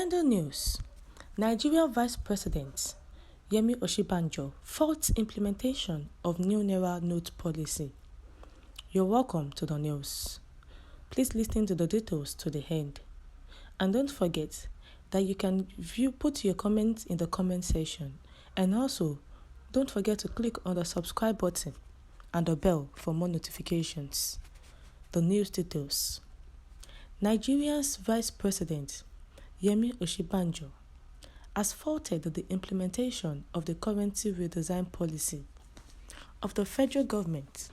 Trending news: Nigeria Vice President Osibajo faults implementation of new Naira note policy. You're welcome to the news. Please listen to the details to the end. And don't forget that you can put your comments in the comment section. And also, don't forget to click on the subscribe button and the bell for more notifications. The news details. Nigeria's Vice President Osibajo has faulted the implementation of the currency redesign policy of the federal government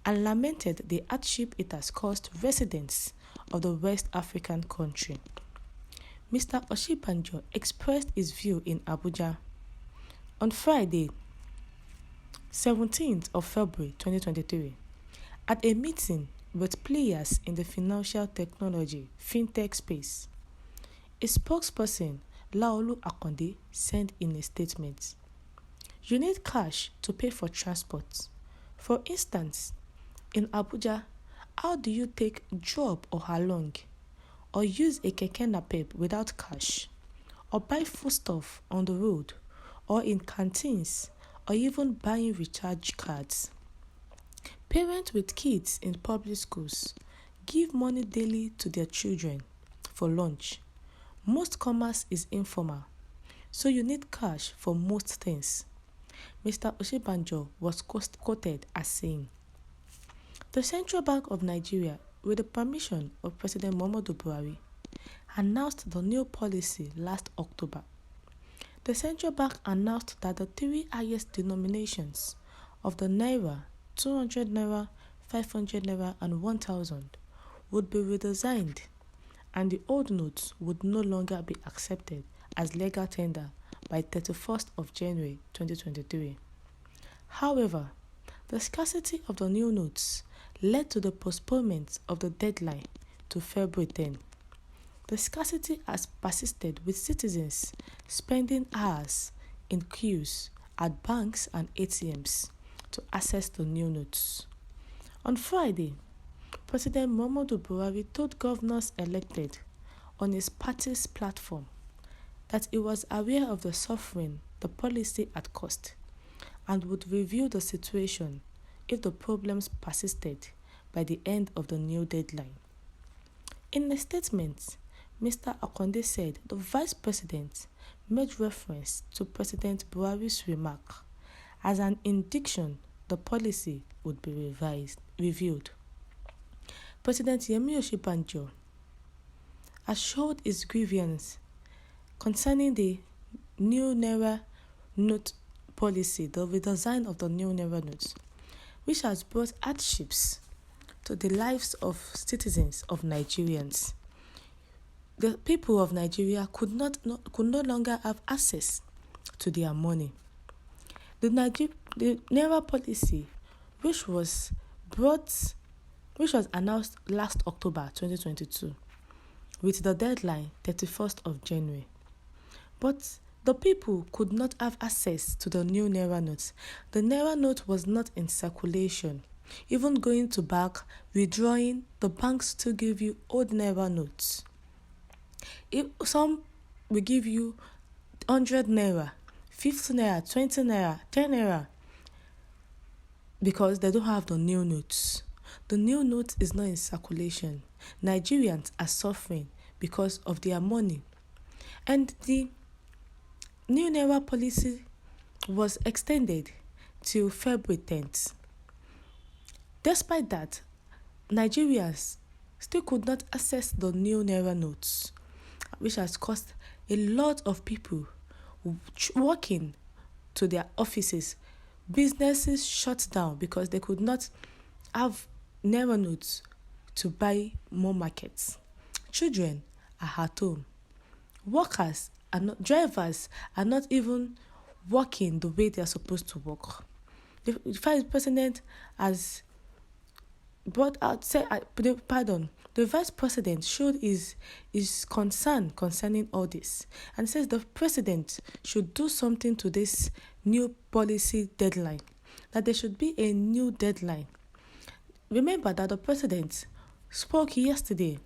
and lamented the hardship it has caused residents of the West African country. Mr. Osibajo expressed his view in Abuja on Friday, 17th of February 2023, at a meeting with players in the financial technology fintech space. A spokesperson, Laolu Akonde, said in a statement, "You need cash to pay for transport. For instance, in Abuja, how do you take job or along, or use a keke napep without cash, or buy foodstuff on the road, or in canteens, or even buying recharge cards? Parents with kids in public schools give money daily to their children for lunch. Most commerce is informal, so you need cash for most things." Mr. Osibajo was quoted as saying, "The Central Bank of Nigeria, with the permission of President Buhari, announced the new policy last October. The Central Bank announced that the three highest denominations of the Naira, 200 Naira, 500 Naira, and 1,000 would be redesigned, and the old notes would no longer be accepted as legal tender by 31st of January 2023. However, the scarcity of the new notes led to the postponement of the deadline to February 10. The scarcity has persisted, with citizens spending hours in queues at banks and ATMs to access the new notes. On Friday, President Buhari told governors elected on his party's platform that he was aware of the suffering the policy had caused and would review the situation if the problems persisted by the end of the new deadline. In a statement, Mr. Akonde said the Vice President made reference to President Buhari's remark as an indication the policy would be reviewed. President Osibajo has showed his grievance concerning the new Naira note policy, the redesign of the new Naira notes, which has brought hardships to the lives of citizens of Nigerians. The people of Nigeria could no longer have access to their money. The Naira policy, which was announced last October 2022, with the deadline 31st of January. But the people could not have access to the new Naira notes. The Naira note was not in circulation. Even going to bank, withdrawing, the banks still give you old Naira notes. If some will give you 100 Naira, 50 Naira, 20 Naira, 10 Naira, because they don't have the new notes. The new note is not in circulation. Nigerians are suffering because of their money. And the new Naira policy was extended till February 10th. Despite that, Nigerians still could not access the new Naira notes, which has caused a lot of people walking to their offices. Businesses shut down because they could not have Naira notes to buy more markets. Children are at home. Drivers are not even working the way they are supposed to work. The Vice President has the Vice President showed his concern concerning all this and says the President should do something to this new policy deadline, that there should be a new deadline. Remember that the President spoke yesterday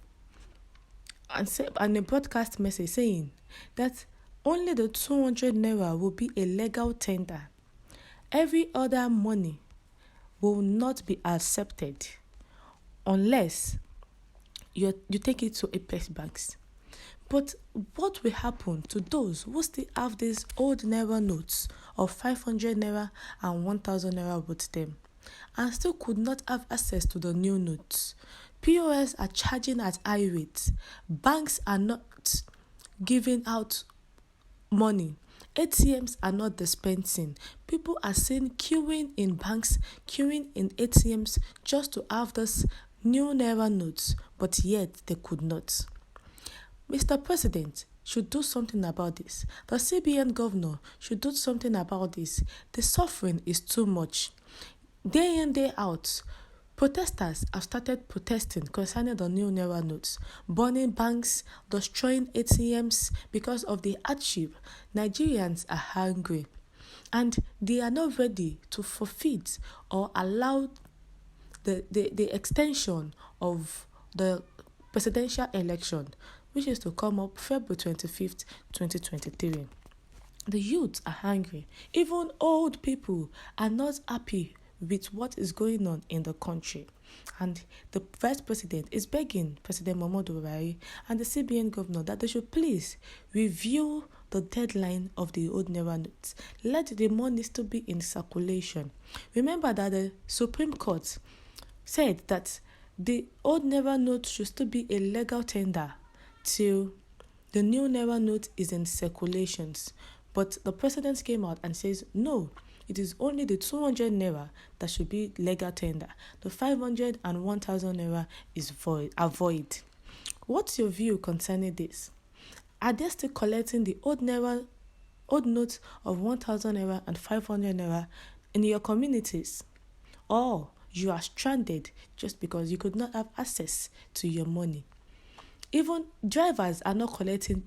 and a broadcast message saying that only the 200 naira will be a legal tender. Every other money will not be accepted unless you take it to Apex banks. But what will happen to those who still have these old naira notes of 500 naira and 1000 naira with them and still could not have access to the new notes? POS are charging at high rates. Banks are not giving out money. ATMs are not dispensing. People are seen queuing in banks, queuing in ATMs just to have this new naira notes, but yet they could not. Mr. President should do something about this. The CBN governor should do something about this. The suffering is too much. Day in, day out, protesters have started protesting concerning the new naira notes, burning banks, destroying ATMs because of the hardship. Nigerians are hungry and they are not ready to forfeit or allow the extension of the presidential election, which is to come up February 25th, 2023. The youth are hungry. Even old people are not happy with what is going on in the country. And the Vice President is begging President Buhari and the CBN governor that they should please review the deadline of the old naira notes. Let the money still be in circulation. Remember that the Supreme Court said that the old naira note should still be a legal tender till the new naira note is in circulations. But the president came out and says, no, it is only the 200 naira that should be legal tender. The 500 and 1000 naira is void. What's your view concerning this? Are they still collecting the old notes of 1000 naira and 500 naira in your communities? Or you are stranded just because you could not have access to your money? Even drivers are not collecting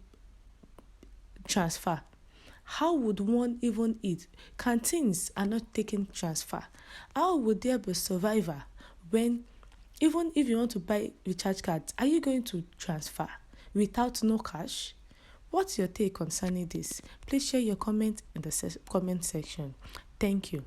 transfer. How would one even eat? Canteens are not taking transfer. How would there be survivor when, even if you want to buy recharge cards, are you going to transfer without no cash? What's your take concerning this? Please share your comment in the comment section. Thank you.